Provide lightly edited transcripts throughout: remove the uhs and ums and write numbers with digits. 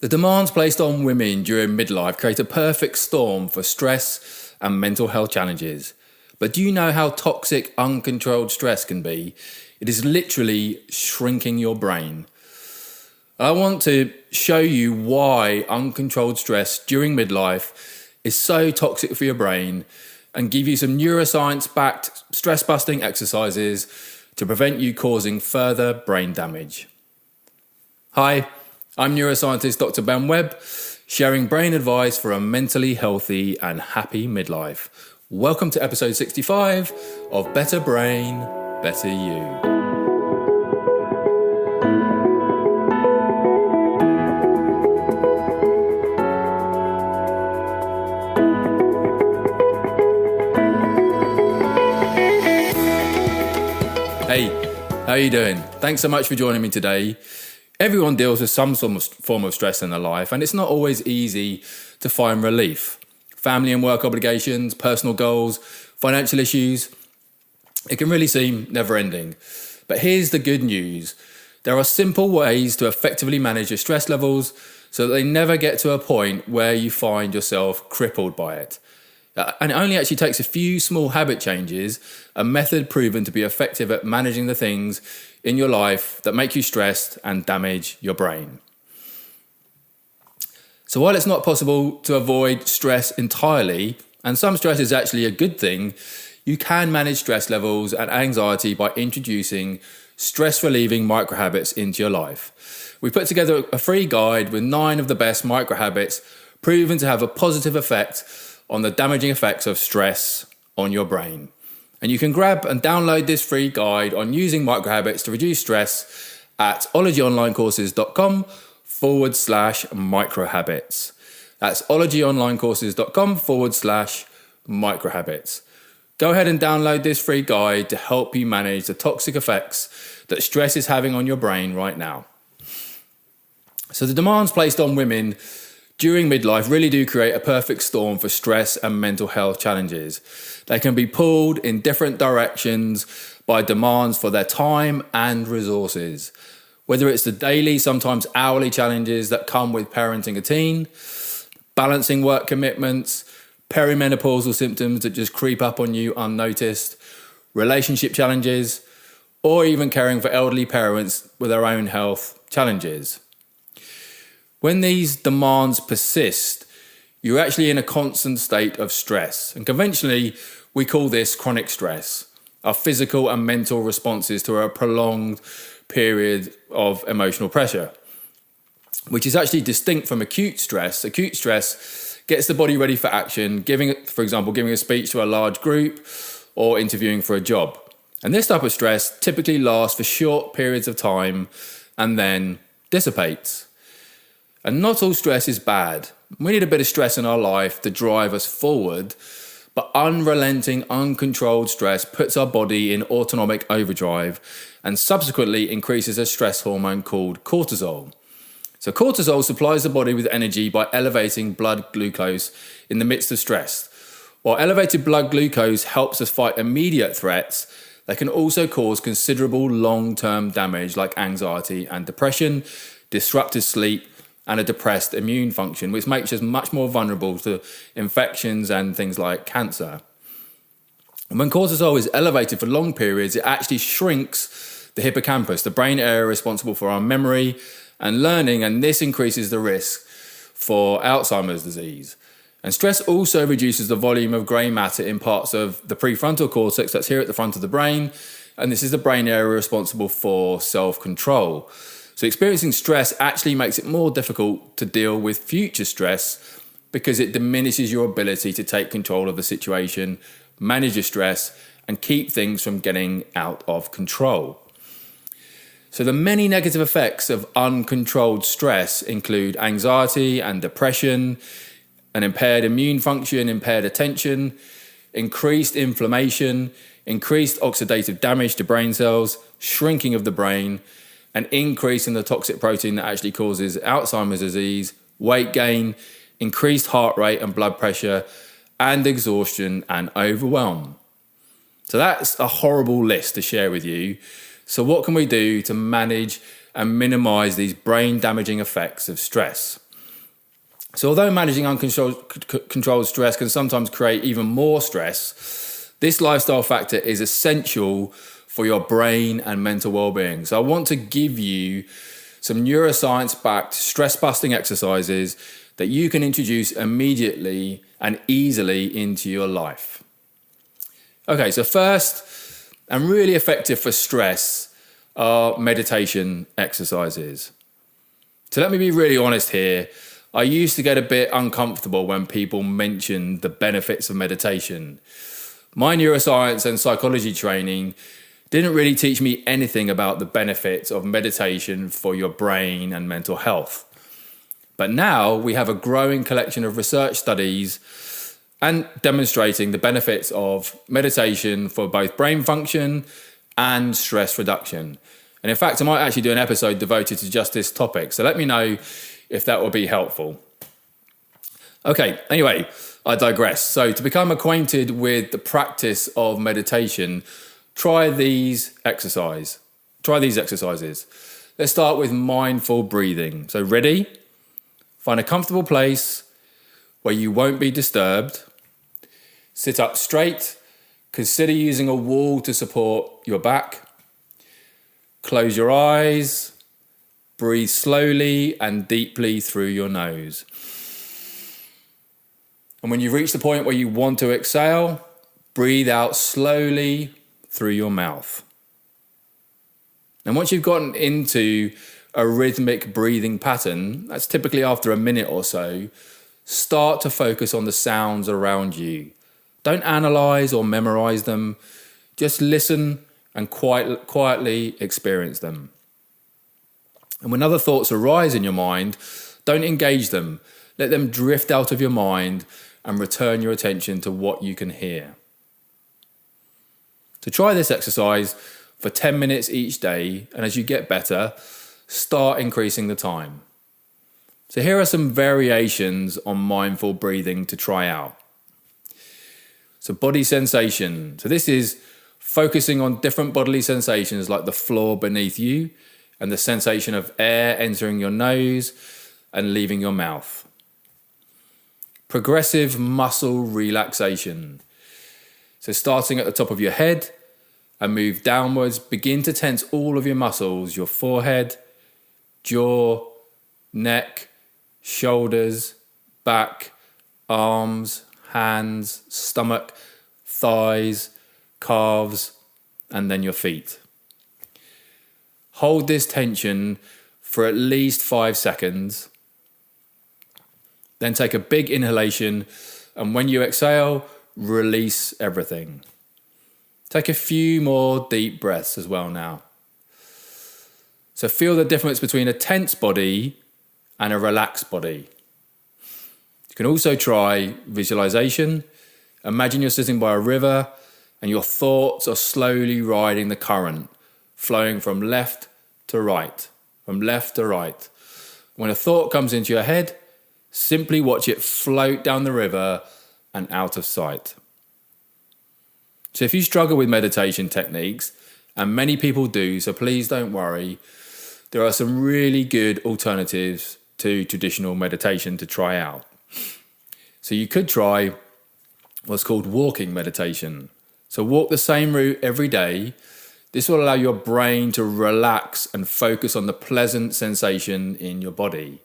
The demands placed on women during midlife create a perfect storm for stress and mental health challenges. But do you know how toxic uncontrolled stress can be? It is literally shrinking your brain. I want to show you why uncontrolled stress during midlife is so toxic for your brain and give you some neuroscience-backed stress-busting exercises to prevent you causing further brain damage. Hi, I'm neuroscientist Dr. Ben Webb, sharing brain advice for a mentally healthy and happy midlife. Welcome to episode 65 of Better Brain, Better You. Hey, how are you doing? Thanks so much for joining me today. Everyone deals with some form of stress in their life, and it's not always easy to find relief. Family and work obligations, personal goals, financial issues, it can really seem never-ending. But here's the good news. There are simple ways to effectively manage your stress levels so that they never get to a point where you find yourself crippled by it. And it only actually takes a few small habit changes, a method proven to be effective at managing the things in your life that make you stressed and damage your brain. So while it's not possible to avoid stress entirely, and some stress is actually a good thing, you can manage stress levels and anxiety by introducing stress-relieving microhabits into your life. We put together a free guide with 9 of the best microhabits proven to have a positive effect on the damaging effects of stress on your brain. And you can grab and download this free guide on using microhabits to reduce stress at ologyonlinecourses.com/microhabits. That's ologyonlinecourses.com/microhabits. Go ahead and download this free guide to help you manage the toxic effects that stress is having on your brain right now. So the demands placed on women during midlife really do create a perfect storm for stress and mental health challenges. They can be pulled in different directions by demands for their time and resources. Whether it's the daily, sometimes hourly challenges that come with parenting a teen, balancing work commitments, perimenopausal symptoms that just creep up on you unnoticed, relationship challenges, or even caring for elderly parents with their own health challenges. When these demands persist, you're actually in a constant state of stress. And conventionally, we call this chronic stress, our physical and mental responses to a prolonged period of emotional pressure, which is actually distinct from acute stress. Acute stress gets the body ready for action, for example, giving a speech to a large group or interviewing for a job. And this type of stress typically lasts for short periods of time and then dissipates. And not all stress is bad. We need a bit of stress in our life to drive us forward, but unrelenting, uncontrolled stress puts our body in autonomic overdrive and subsequently increases a stress hormone called cortisol. So cortisol supplies the body with energy by elevating blood glucose in the midst of stress. While elevated blood glucose helps us fight immediate threats, they can also cause considerable long-term damage like anxiety and depression, disrupted sleep, and a depressed immune function, which makes us much more vulnerable to infections and things like cancer. And when cortisol is elevated for long periods, it actually shrinks the hippocampus, the brain area responsible for our memory and learning, and this increases the risk for Alzheimer's disease. And stress also reduces the volume of grey matter in parts of the prefrontal cortex that's here at the front of the brain, and this is the brain area responsible for self-control. So experiencing stress actually makes it more difficult to deal with future stress because it diminishes your ability to take control of the situation, manage your stress, and keep things from getting out of control. So the many negative effects of uncontrolled stress include anxiety and depression, an impaired immune function, impaired attention, increased inflammation, increased oxidative damage to brain cells, shrinking of the brain, an increase in the toxic protein that actually causes Alzheimer's disease, weight gain, increased heart rate and blood pressure, and exhaustion and overwhelm. So that's a horrible list to share with you. So what can we do to manage and minimize these brain damaging effects of stress? So although managing uncontrolled stress can sometimes create even more stress, this lifestyle factor is essential for your brain and mental well-being. So I want to give you some neuroscience-backed stress-busting exercises that you can introduce immediately and easily into your life. Okay, so first, and really effective for stress, are meditation exercises. So let me be really honest here. I used to get a bit uncomfortable when people mentioned the benefits of meditation. My neuroscience and psychology training didn't really teach me anything about the benefits of meditation for your brain and mental health. But now we have a growing collection of research studies and demonstrating the benefits of meditation for both brain function and stress reduction. And in fact, I might actually do an episode devoted to just this topic. So let me know if that will be helpful. Okay, anyway, I digress. So to become acquainted with the practice of meditation, try these exercises. Let's start with mindful breathing. So ready? Find a comfortable place where you won't be disturbed. Sit up straight. Consider using a wall to support your back. Close your eyes. Breathe slowly and deeply through your nose. And when you reach the point where you want to exhale, breathe out slowly through your mouth. And once you've gotten into a rhythmic breathing pattern, that's typically after a minute or so, start to focus on the sounds around you. Don't analyze or memorize them. Just listen and quietly experience them. And when other thoughts arise in your mind, don't engage them. Let them drift out of your mind and return your attention to what you can hear. So try this exercise for 10 minutes each day, and as you get better, start increasing the time. So here are some variations on mindful breathing to try out. So body sensation. So this is focusing on different bodily sensations like the floor beneath you and the sensation of air entering your nose and leaving your mouth. Progressive muscle relaxation. So starting at the top of your head and move downwards, begin to tense all of your muscles, your forehead, jaw, neck, shoulders, back, arms, hands, stomach, thighs, calves, and then your feet. Hold this tension for at least 5 seconds. Then take a big inhalation, and when you exhale, release everything. Take a few more deep breaths as well now. So feel the difference between a tense body and a relaxed body. You can also try visualization. Imagine you're sitting by a river and your thoughts are slowly riding the current, flowing from left to right, from left to right. When a thought comes into your head, simply watch it float down the river and out of sight. So if you struggle with meditation techniques, and many people do, so please don't worry, there are some really good alternatives to traditional meditation to try out. So you could try what's called walking meditation. So walk the same route every day. This will allow your brain to relax and focus on the pleasant sensation in your body.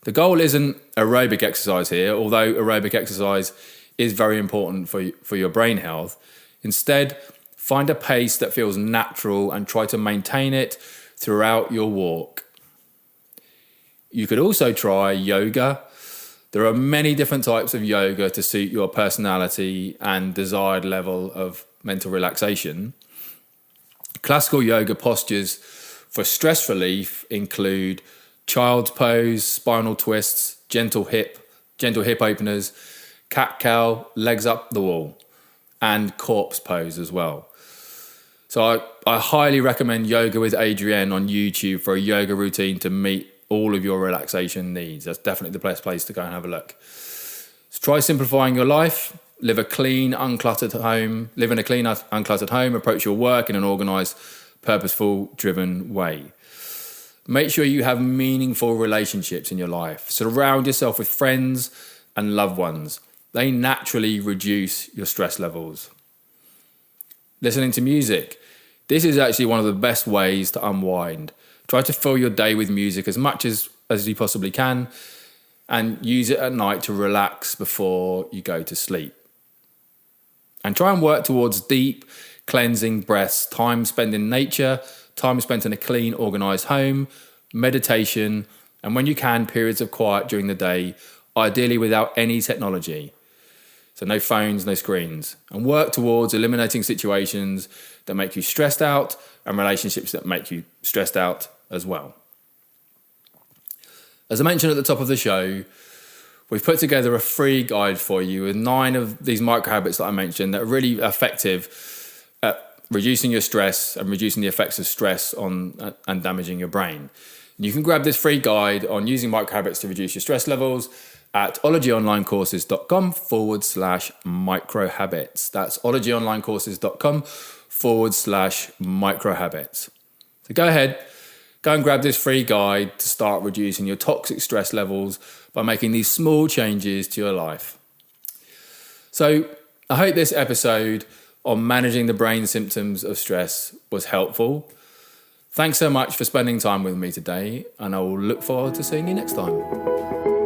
The goal isn't aerobic exercise here, although aerobic exercise is very important for your brain health. Instead, find a pace that feels natural and try to maintain it throughout your walk. You could also try yoga. There are many different types of yoga to suit your personality and desired level of mental relaxation. Classical yoga postures for stress relief include child's pose, spinal twists, gentle hip openers, cat-cow, legs up the wall, and corpse pose as well. So I highly recommend Yoga with Adrienne on YouTube for a yoga routine to meet all of your relaxation needs. That's definitely the best place to go and have a look. So try simplifying your life. Live in a clean, uncluttered home. Approach your work in an organised, purposeful, driven way. Make sure you have meaningful relationships in your life. Surround yourself with friends and loved ones. They naturally reduce your stress levels. Listening to music. This is actually one of the best ways to unwind. Try to fill your day with music as much as you possibly can, and use it at night to relax before you go to sleep. And try and work towards deep, cleansing breaths, time spent in nature, time spent in a clean, organised home, meditation, and when you can, periods of quiet during the day, ideally without any technology. So no phones, no screens. And work towards eliminating situations that make you stressed out and relationships that make you stressed out as well. As I mentioned at the top of the show, we've put together a free guide for you with 9 of these micro habits that I mentioned that are really effective at reducing your stress and reducing the effects of stress on and damaging your brain. And you can grab this free guide on using micro habits to reduce your stress levels at ologyonlinecourses.com/microhabits. That's ologyonlinecourses.com/microhabits. So go ahead, go and grab this free guide to start reducing your toxic stress levels by making these small changes to your life. So I hope this episode on managing the brain symptoms of stress was helpful. Thanks so much for spending time with me today, and I will look forward to seeing you next time.